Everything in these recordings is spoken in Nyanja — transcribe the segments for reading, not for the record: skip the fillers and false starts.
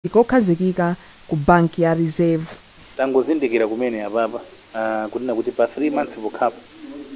kokhazikika ku banki ya reserve. Tangozindikira kumene apapa kunena kuti pa 3 months pokhapo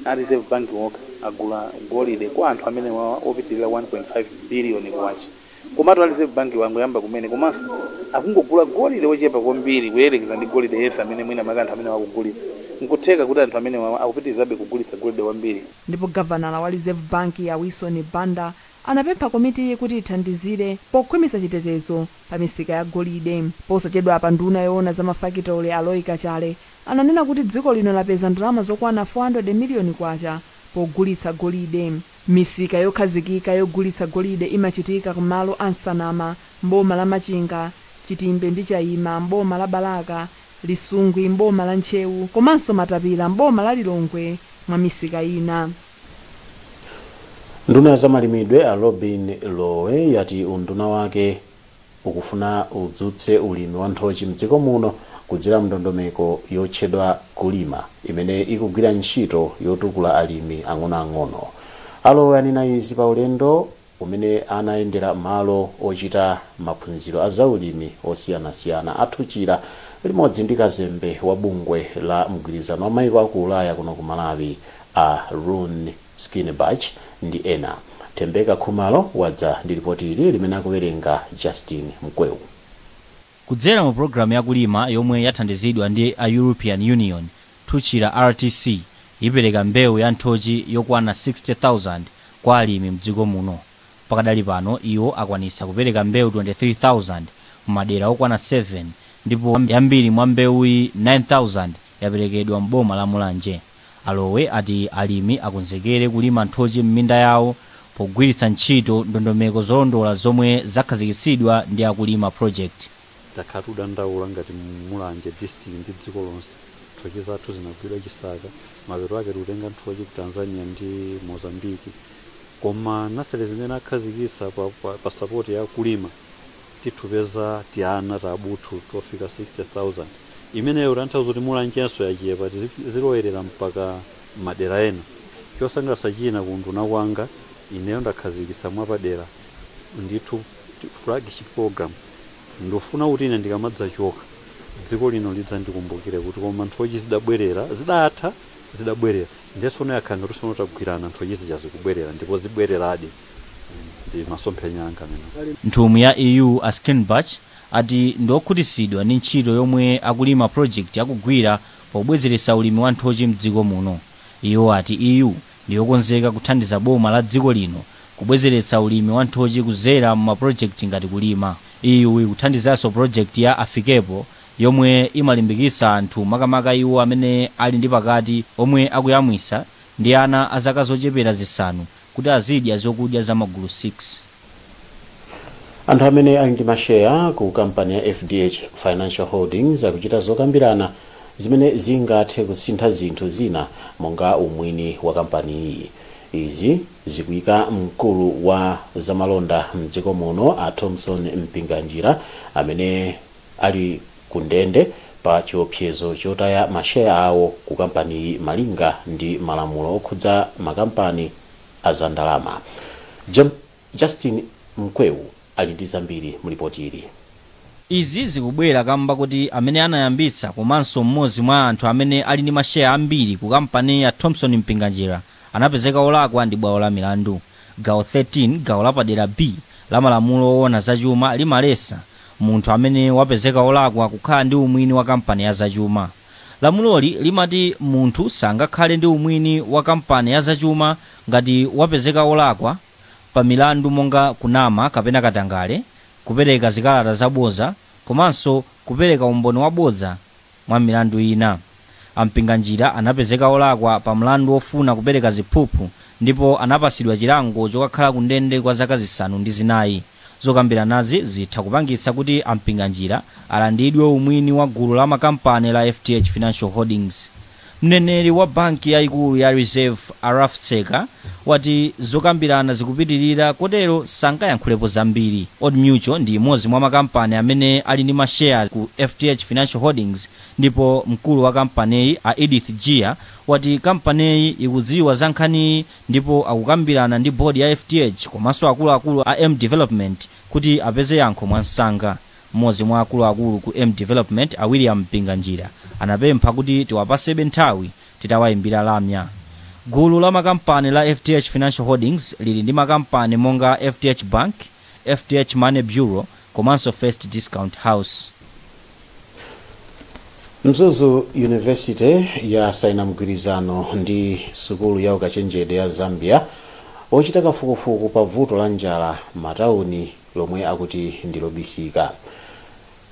a reserve bank wokha agula golide kwa anthu amene opitirira 1.5 billion kwacha. Komatu a reserve bank wangoyamba kumene komanso akungogula golide ochepa kwambiri kuyelekeza ndi golide yense amene mwina makanthu amene wakugulitsa. Nkutheka kuti anthu amene akupitirizabe kugulitsa golide wambiri. Ndipo gavanala wa reserve bank ya Wilson Banda anapempha komiti kuti ithandizire pokhwimisa chitetezo pa misika ya golide. Posachedwa pa nduna yoona za mafakitole Aloy Kachale ananena kuti dziko lino lapeza ndalama zokwana 400 miliyoni kwacha pogulitsa golide. Misika yokhazikika yogulitsa golide imachitika kumalo ansanama, mboma la Machinga, Chitimbe ndi Chayima, mboma la Balaka, Lisungwi, mboma la Nchewu, komanso Matapila, mboma la Lilongwe mwa misika ina. Nduna za malimidwe a Robin Lowe yati unduna wake ukufuna udzutse ulimi wa nthochi mdziko muno kudzera mndondomeko yotchedwa kulima imene ikugwira ntchito yotukula alimi ang'onoang'ono. Alowe anena izi pa ulendo umene anayendera malo ochita maphunziro a zaulimi osiyanasiyana athuchira limodzi ndi kazembe wa bungwe la mgwirizano wa mayiko aku Ulaya kuno ku Malawi a Rune Skinebach ndi ena. Tembeka Khumalo wadza ndi ripoti ili limene akuwerenga Justin Mkweu. Kudzera mu programu ya kulima yomwe yathandizidwa ndi a European Union, thuchira RTC ipereka mbewu ya nthochi yokwana 60,000 kwa alimi mdziko muno. Pakadali pano iwo akwanisa kupereka mbewu 23,000 mumadera okwana 7 ndipo yambiri mwa mbewuyi 9,000 yaperekedwa mboma la Mulanje. Alowe ati alimi akonzekere kulima nthochi m'minda yawo pogwiritsa ntchito ndondomeko zolondola zomwe zakhazikitsidwa ndi akulima project. Takhatu dandaula ngati Mulanje district ndi dziko lonse nthochi zathu zinagwira chisaka, mapeto ake tikutenga nthochi ku Tanzania ndi Mozambique. Koma nasale zimene akhazikitsa pa support ya kulima titupeza tiana tabuthu tofika 60,000 imeneyo tanthauza kuti Mulanjenso yachepa zilowerera mpaka madera ena. Chosangalatsa china kunduna kwanga ineyo ndakhazikitsa mwapadera ndithu flagship program ndofuna kuti ine ndikamadzachoka dziko lino lidzandikumbukire kuti koma nthochi zidabwerera zidatha zidabwerera ndesono yakhanga tusono tagwirana nthochi zikubwerera ndipo zibwereradi ndi masomphenya anga amene. Nthumwi ya EU a Skinebach ati ndokhutisidwa ndi ntchito yomwe akulima project akugwira pobwezeretsa ulimi wa nthochi mdziko muno. Iwo ati EU ndiyokonzeka kuthandiza boma la dziko lino kubwezeretsa ulimi wa nthochi kudzera mu maprojekti ngati kulima. EU ikuthandizanso project ya Afikepo yomwe imalimbikitsa anthu makamaka iwo amene ali ndi pakati omwe akuyamwisa ndi ana a zaka zochepera zisanu kuti azidya zokudya za magulu 6. Anthu amene ali ndi masheya ku kampani ya FDH Financial Holdings akuchita zokambirana zimene zingathe kusintha zinthu zina monga umwini wa kampani iyi. Izi zikuyika mkulu wa zamalonda mdziko muno a Thompson Mpinganjira amene ali kundende pa chiopsezo chotaya masheya awo ku kampani malinga ndi malamulo okhudza makampani azandalama. Justin Mkweu ali ndi zambiri mlipoti ili. Izi zikubwera kamba kuti amene anayambitsa komanso mmodzi mwa anthu amene ali ndi masheya ambiri ku kampani ya Thompson Mpinganjira anapezeka olakwa ndi bwalo la milandu. Gawo 13 gawo lapadera B la malamulo oona zachuma limalesa munthu amene wapezeka olakwa kukhala ndi umwini wa kampani ya zachuma. Lamuloli limati munthu sangakhale ndi umwini wa kampani ya zachuma ngati wapezeka olakwa pa milandu monga kunama kapena katangale, kupereka zikalata zabodza komanso kupereka umboni wabodza mwa milandu ina. Ampinganjira anapezeka olakwa pa mlandu ofuna kupereka ziphuphu ndipo anapasidwa chilango chokakhala kundende kwa zaka zisanu ndi zinayi. Zokambiranazi zitha kupangitsa kuti Ampinganjira alandidwe umwini wa gulu la makampani la FDH Financial Holdings. Mneneri wa banki yaikulu ya Reserve Araf Seka wati zokambirana zikupitirira kotero sankayankhulepo zambiri. Old Mutual ndi imodzi mwa makampani amene ali ndi mashare ku FDH Financial Holdings ndipo mkulu wa kampaniyi a Edith Gia wati kampaniyi ikudziwa za nkhaniyi ndipo akukambirana ndi board ya FDH komanso akuluakulu a M Development kuti apeze yankho mwansanga. mmodzi mwa akuluakulu ku M Development a William Mpinganjira anapempha kuti tiwapasebe nthawi titawayimbira lamya. Gulu la makampani la FTH Financial Holdings lili ndi makampani monga FTH Bank, FTH Money Bureau komanso First Discount House. Mzuzu University yasaina mgwirizano ndi sukulu ya ukachenjede ya Zambia ochita kafukufuku pa vuto la njala matauni lomwe akuti ndilobisika.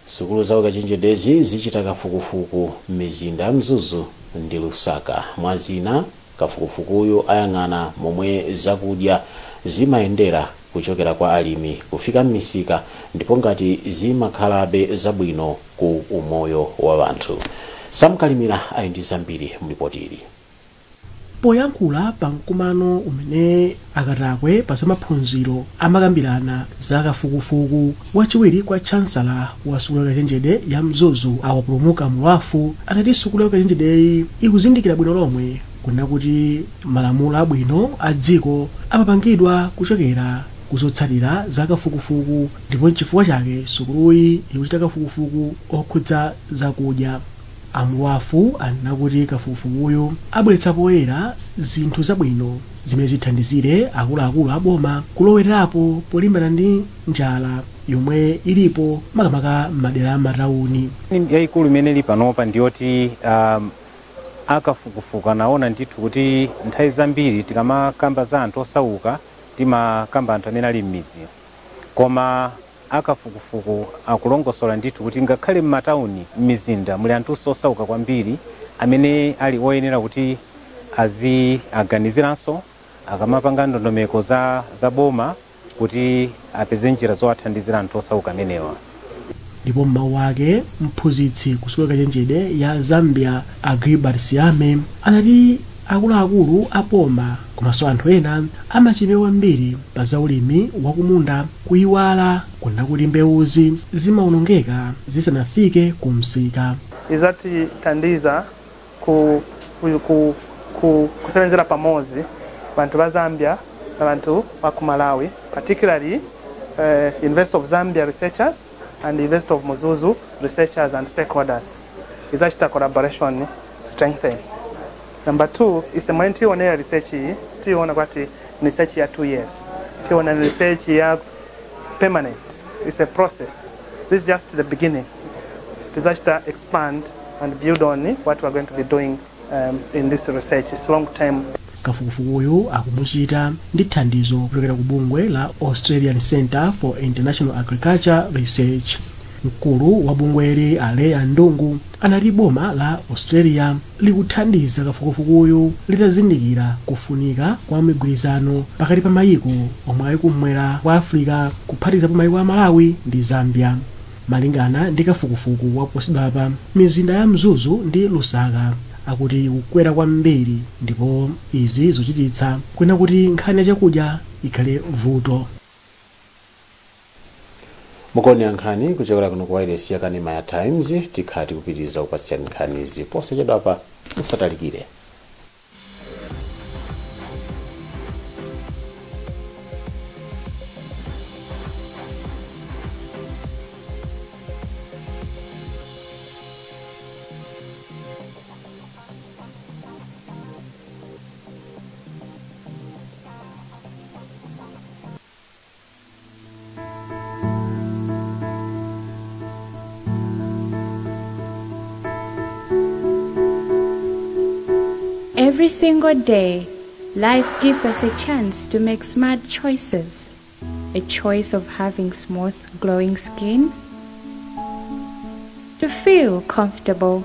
Sukulu za ukachenjedezi zichita kafukufuku m'mizinda ya Mzuzu ndi Lusaka. Mwazina kafukufukuyo ayang'ana momwe zakudya zimayendera kuchokera kwa alimi kufika m'misika ndipo ngati zimakhalabe zabwino ku umoyo wa anthu. Samkalimira ali ndi zambiri mlipotiri. Poyankhula pa mkumano umene akatakwe pa zamaphunziro amakambirana za kafukufuku wachiwiri kwa chancellor wa sukulu ya ukachenjede ya Mzuzu awapulumuka mwafu anati sukulu ya ukachenjedeyi ikuzindikira bwino lomwe kuna kuti malamulo abwino a dziko amapangidwa kuchokera kuzotsatira za kafukufuku ndipo n'chifukwa chake sukuluyi ikuchita kafukufuku okhudza zakudya. Amwafu anena kuti kafukufukuyo abweretsa poyera zinthu zabwino zimene zithandizire akuluakulu aboma kulowerapo polimbana ndi njala yomwe ilipo makamaka m'madera amatauni. Yayikulu imene ili panopa ndiyoti akafukufuku anaona ndithu kuti nthawi zambiri tikamakamba za anthu osauka timakamba anthu amene ali m'midzi, koma akafukufuku akulongosola ndithu kuti ngakhale m'matauni m'mizinda muli anthu osauka kwambiri amene ali oyenera kuti aganiziranso akamapanga ndondomeko za boma kuti apeze njira zowathandizira anthu osauka amenewa. Ndipo m'mawu ake mphunzitsi ku sukulu ya ukachenjede ya Zambia Agribert Siame anati akuluakulu aboma komanso anthu ena amachimwa kwambiri pa zaulimi wakumunda kuyiwala kuna kuti mbewuzi zimawonongeka zisanafike ku msika. Izatithandiza kusebenzera pamodzi bantu ba Zambia na bantu ba ku Malawi, particularly University of Zambia researchers and University of Mzuzu researchers and stakeholders. Izachita collaboration strengthen. Number 2 is a multi-year research. Still on about research year 2 years. Still on research year permanent. It's a process. This is just the beginning. Research to expand and build on what we're going to be doing in this research. It's long term. Kafukufukuyu akumuchita ndi thandizo kuchokera ku bungwe la Australian Center for International Agriculture Research. Mkulu wa bungweli Alea Ndungu anati boma la Australia likuthandiza kafukufukuyu litazindikira kufunika kwa migwirizano pakati pa mayiko omwe ali kumwera kwa Africa kuphatikizapo mayiko a Malawi ndi Zambia. Malingana ndi kafukufuku waposidwa pa mizinda ya Mzuzu ndi Lusaka akuti kukwera kwambiri ndipo izi zochititsa kwina kuti nkhani ya chakudya ikhale vuto. Mukoni nkhani kuchokera kuno kwa wireless ya Kanema Times tikhati kupitiriza kupasiyani nkhani izi posachedwa apa musatalikire. Every single day, life gives us a chance to make smart choices. A choice of having smooth, glowing skin, to feel comfortable,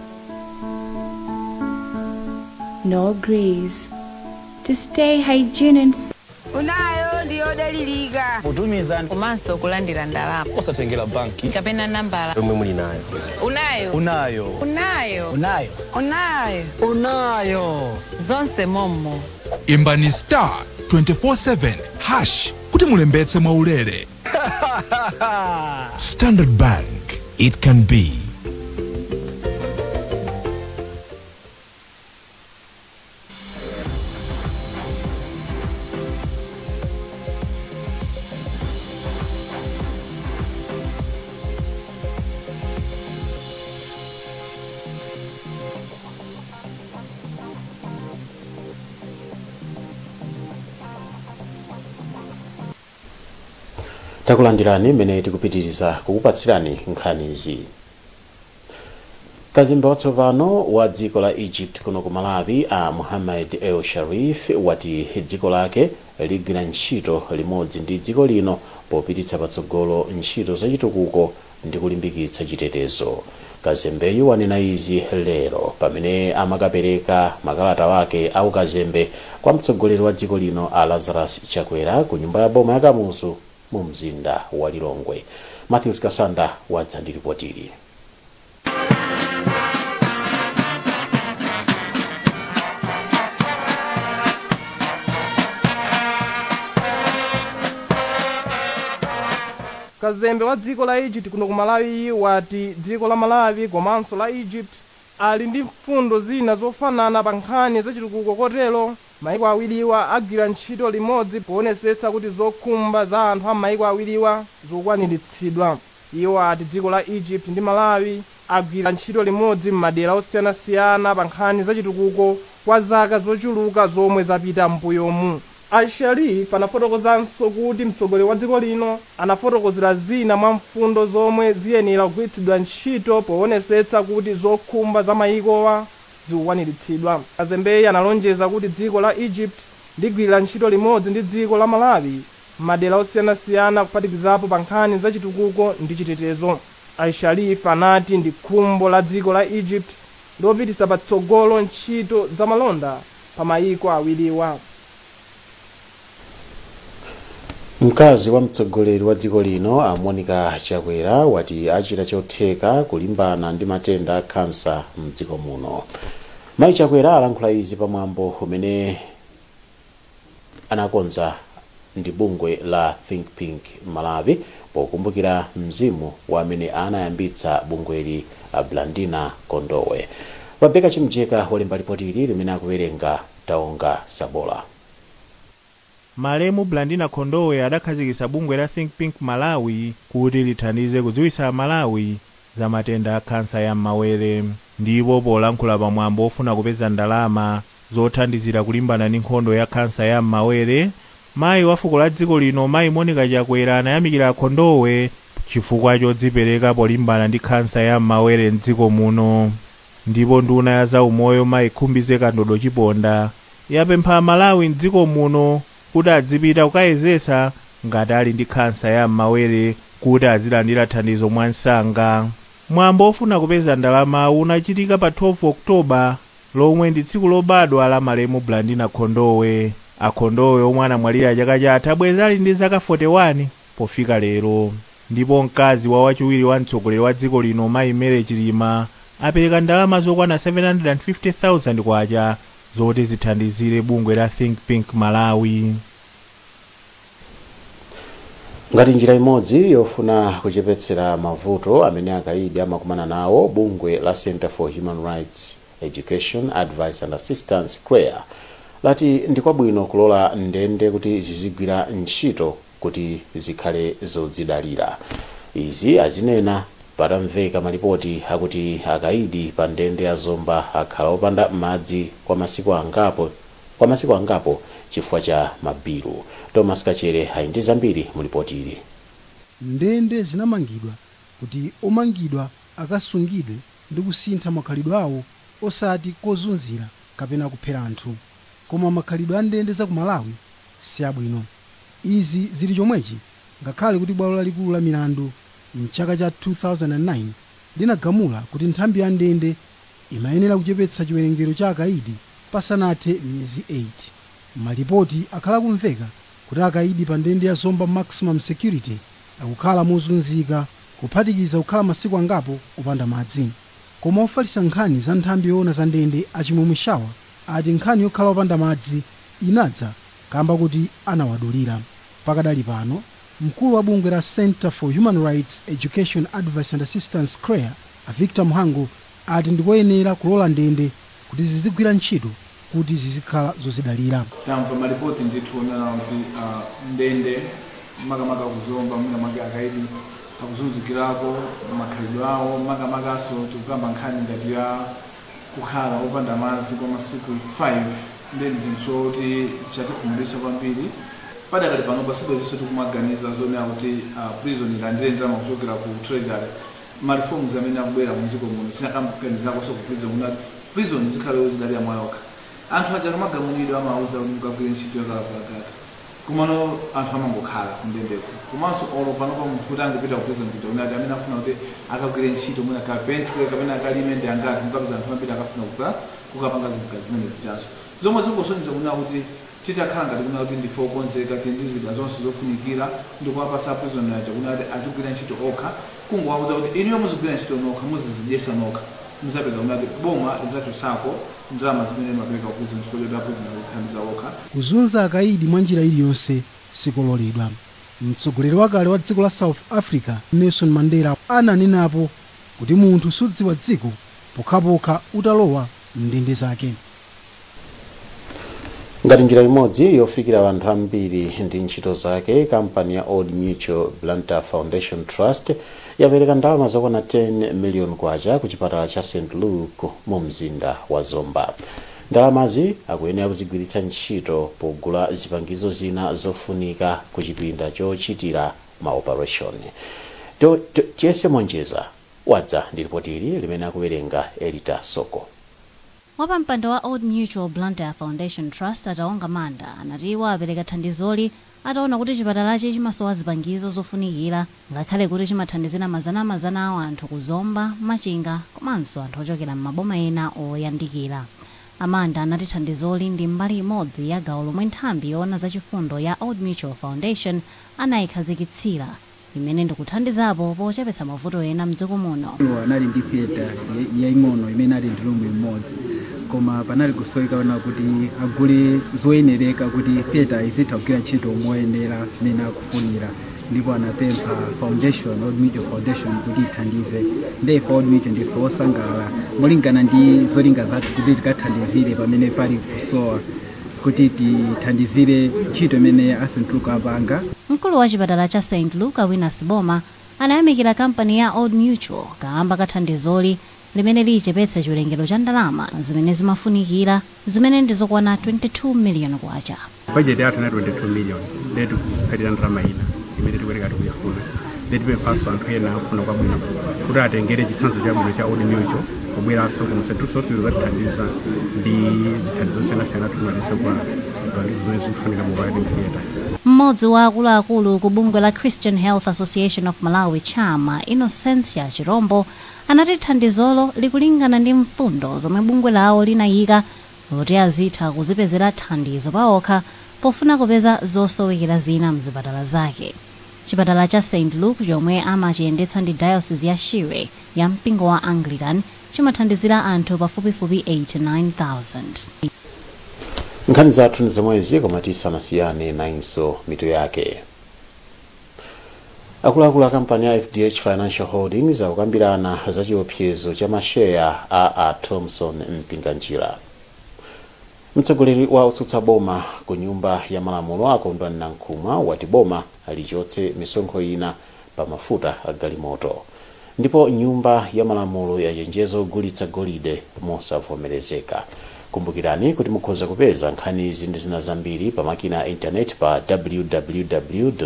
no grease, to stay hygienic. Unayo ndiyo daliliga kutumiza komanso kulandira ndalama osatengera banki kapena nambala yomwe muli nayo. Unayo zonse momo. Imbani *247# kuti mulembetse mwaulere. Standard Bank, it can be. takulandirani mmene tikupitiriza kukupatsirani nkhanizi. Kazembe watsopano wa dziko la Egypt kuno ku Malawi a Mohamed El Sharif wati dziko lake ligwira ntchito limodzi ndi dziko lino popititsa patsogolo ntchito zachitukuko ndi kulimbikitsa chitetezo. Kazembeyu wanena izi lero pamene amakapereka makalata wake au kazembe kwa mtsogoleri wa dziko lino a Lazarus Chakwera ku nyumba ya boma ya Kamuzu mu mzinda wa Lilongwe. Matthews Kasanda wadza ndi ripotili. Kazembe wa dziko la Egypt kuno ku Malawi wati dziko la Malawi komanso la Egypt ali ndi mfundo zina zofanana pa nkhani zachitukuko, kotero maiko awiriwa agwira ntchito limodzi poonetsetsa kuti zokhumba za anthu a maiko awiriwa zikukwaniritsidwa. Iwo ati dziko la Egypt ndi Malawi agwira ntchito limodzi m'madera osiyanasiyana pa nkhani zachitukuko kwa zaka zochuluka zomwe zapita m'mbuyomu. Al-Sharif anafotokozanso kuti mtsogoleri wa dziko lino anafotokozera zina mwa mfundo zomwe ziyenera kugwiritsidwa ntchito poonetsetsa kuti zokhumba za maikowa zikukwaniritsidwa. Kazembeyi analonjeza kuti dziko la Egypt ligwirira ntchito limodzi ndi dziko la Malawi m'madera osiyanasiyana kuphatikizapo pa nkhani zachitukuko ndi chitetezo. Al-Sharif anati ndi khumbo la dziko la Egypt lopititsa patsogolo ntchito za malonda pa maiko awiriwa. Mkazi wa mtsogoleri wa dziko lino a Monica Chakwera wati achita chotheka kulimbana ndi matenda a kansa mdziko muno. Mayi Chakwera alankhula izi pamwambo umene anakonza ndi bungwe la Think Pink Malawi pokumbukira mzimu wa amene anayambitsa bungweli a Blandina Kondowe. Rebecca Chimjeka walemba ripoti ili limene akuwerenga Taonga Sabola. Malemu Blandina Kondowe adakhazikitsa bungwe la Think Pink Malawi kuti lithandize kudziwitsa Malawi za matenda a kansa ya m'mawere, ndipo polankhula pamwambo ofuna kupeza ndalama zothandizira kulimbana ndi nkhondo ya kansa ya m'mawere, mayi wa fuko la dziko lino mayi Monica Chakwera anayamikira Kondowe chifukwa chodzipereka polimbana ndi kansa ya m'mawere m'dziko muno. Ndipo nduna ya zaumoyo mayi Khumbize Kandodo Chiponda yapempha Malawi m'dziko muno kuti adzipita kukayezetsa ngati ali ndi kansa ya m'mawere kuti azilandira thandizo mwansanga. Mwambo ofuna kupeza ndalama unachitika pa 12 Oktoba lomwe ndi tsiku lobadwa la malemu Blandina Kondowe. Akondowe omwe anamwalira chaka chatha abweza ali ndi zaka 41 pofika lero. Ndipo mkazi wa wachiwiri wa mtsogoleri wa dziko lino mayi Mere Chilima apereka ndalama zokwana 750,000 kwacha zoti zithandizire bungwe la Think Pink Malawi. Ngati njira imodzi yofuna kuchepetsera mavuto amene akaidi amakumana nawo, bungwe la Center for Human Rights Education, Advice and Assistance CREA lati ndikwabwino kulola ndende kuti zizigwira ntchito kuti zikhale zodzidalira. Izi azinena patamveka malipoti akuti akaidi pa ndende ya Zomba akhala opanda madzi kwa masiku angapo chifukwa cha mabiru. Thomas Kachere ali ndi zambiri mulipoti ili. Ndende zinamangidwa kuti omangidwa akasungidwe ndi kusintha makhalidwe awo osati kozunzira kapena kuphera anthu, koma makhalidwe a ndende za ku Malawi si abwino. Izi zili chomwechi ngakhale kuti bwalo lalikulu la milandu mchaka cha 2009 linagamula kuti nthambi ya ndende imayenera kuchepetsa chiwerengero cha akaidi pasanathe miyezi 8. Malipoti akhala kumveka kuti akaidi pa ndende ya Zomba Maximum Security akukhala mozunzika kuphatikiza kukhala masiku angapo opanda madzi. Koma ofalitsa nkhani za nthambi yoona za ndende achimwemwe shawa ati nkhani yokhala opanda madzi inadza kamba kuti anawadulira. Pakadali pano mkulu wa bungwe la Center for Human Rights Education, Advice and Assistance CREA Victor Muhango ati ndikoyenera kulola ndende kuti zizigwira ntchito kuti zizikhala zozidalira. Tamva malipoti ndithu onena kuti ndende makamaka kuzomba makamaka akaidi akuzunzikirako makhalidwe awo makamakaso tikukamba nkhani ngati ya kukhala opanda madzi kwa masiku 5 ndende zinthu zoti chatikhumudwitsa kwambiri padakali pano pasibweziso tikumaganiza zone akuti prison ilandire ndalama kuchokera ku treasury mariforms amene akubwera muziko muno tinakamganizako so ku prison zikhale zidali amayoka anthu aja kamagamulidwe amauza kuti mukagwire ntchito yakalapulakata kumano anthu amangokhala kundendeko komanso olo panopa munthu kuti angapita ku prison kuti unati amene afuna kuti akagwire ntchito mwina carpentry kapena akalime ndi angati mukapeza anthu ambiri akafuna kukapanga zinthu zimene zichazo zomwe zingosonyeza kuna kuti titakhala ngati kuna kuti ndife okonzeka tindizida zonse zofunikira ndikuwapasa prison yaja kuna kuti azigwira ntchito okha kungowauza kuti iniyo muzigwira ntchito nokha muzizidyesa nokha muzapeza kuna kuti boma lizatusako ndalama zimene mapereka kuzo ntchito prison zithandiza okha. kuzunza akaidi mwa njira iliyonse sikololedwa. mtsogoleri wakale wa dziko la South Africa Nelson Mandela ananenapo kuti munthu sudziwa dziko pokhapokha utalowa mndende zake. ngati njira imodzi yofikira anthu ambiri ndi ntchito zake, kampani ya Old Mutual Blantyre Foundation Trust yapereka ndalama zokwana 10 miliyoni kwacha ku chipatala cha St Luke mu mzinda wa Zomba. ndalamazi akuyenera kuzigwiritsa ntchito pogula zipangizo zina zofunika ku chipinda chochitira maoperation. Tiyese Monjeza wadza ndi ripoti ili limene akuwerenga Elita Soko. Wapampando wa Old Mutual Blantyre Foundation Trust ataonga manda anati iwo apereka thandizoli ataona kuti chipatalachi chimasowa zipangizo zofunikira ngakhale kuti chimathandizira mazana a anthu kuzomba machinga komanso anthu ochokera m'maboma ena oyandikira. Amanda anati thandizoli ndi mbali imodzi ya gawo lomwe nthambi yoona zachifundo ya Old Mutual Foundation anayikhazikitsira imene ndikuthandizapo pochepetsa mavuto ena mdziko muno. Anali ndi theater yaing'ono imene ali ndi room imodzi koma panali kusoeka ona kuti agule zoyenereka kuti theater izitha kugwira ntchito moyenera mmene akufunira ndipo anapempha foundation Old Mutual Foundation kuti ithandize. Ndipo Old Mutual ndife osangalala molingana ndi zolinga zathu kuti tikathandizire pamene pali kusowa kuti tithandizire ntchito imene a St Luke apanga. Mkulu wa chipatala cha St Luke Winas Boma anayamikira kampani ya Old Mutual kamba kathandizoli limene lichepetse chiwerengero cha ndalama zimene zimafunikira zimene ndizokwana 22 miliyoni kwacha. Budget yathu na 22 miliyoni letu kutsatira ndalama ina imene tikupereka tikuyifuna. Tipemphanso anthu ena afuna kwabwino kuti atengere chitsanzo chabwino cha Old Mutual kubweranso ku St Luke zonse zatithandiza ndi zithandizo zosiyanasiyana tunaliso kwa zipangizo zomwe zikufunika mu theater. Mmodzi wa akuluakulu ku bungwe la Christian Health Association of Malawi Chama Innocentia Chirombo anati thandizolo likulingana ndi mfundo zomwe bungwe lawo linayika kuti azitha kuzipezera thandizo paokha pofuna kupeza zosowekera zina mzipatala zake. Chipatala cha St Luke chomwe amachiyendetsa ndi diocese ya Shire ya mpingo wa Anglican chimathandizira anthu pafupifupi 89,000. nkhani zathu nzomwezi koma tisanasiyane nainso mitu yake. akuluakulu a kampani ya FDH Financial Holdings akukambirana za chiopsezo cha masheya a Thompson Mpinganjira. mtsogoleri wa otsutsa boma ku nyumba ya malamulo akondwa Nankhumwa wati boma alichotse misonkho ina pa mafuta a galimoto. ndipo nyumba ya malamulo yachenjeza kugulitsa golide mosavomerezeka. kumbukirani kuti mukhoza kupeza nkhani izi ndi zina zambiri pa makina ya internet pa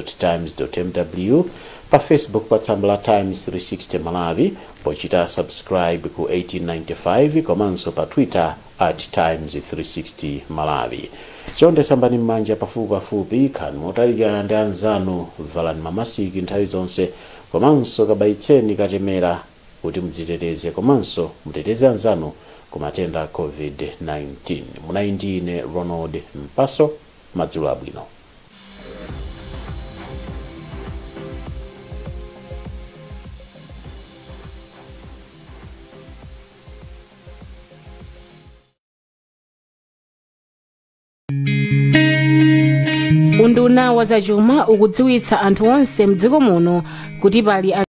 www.times.mw, pa Facebook pa tsamba la Times 360 Malawi, pochita subscribe ku 1895, komanso pa Twitter @Times360 Malawi. chonde sambani m'manja pafupipafupi khani motalikana ndi anzanu, valani mamasiki nthawi zonse, komanso kabayitseni katemera kuti mudziteteze komanso muteteze anzanu ku matenda a COVID-19. Munali ndine Ronald Mpaso, madzulo abwino. Unduna wa zachuma ukudziwitsa anthu onse mdziko muno kuti pali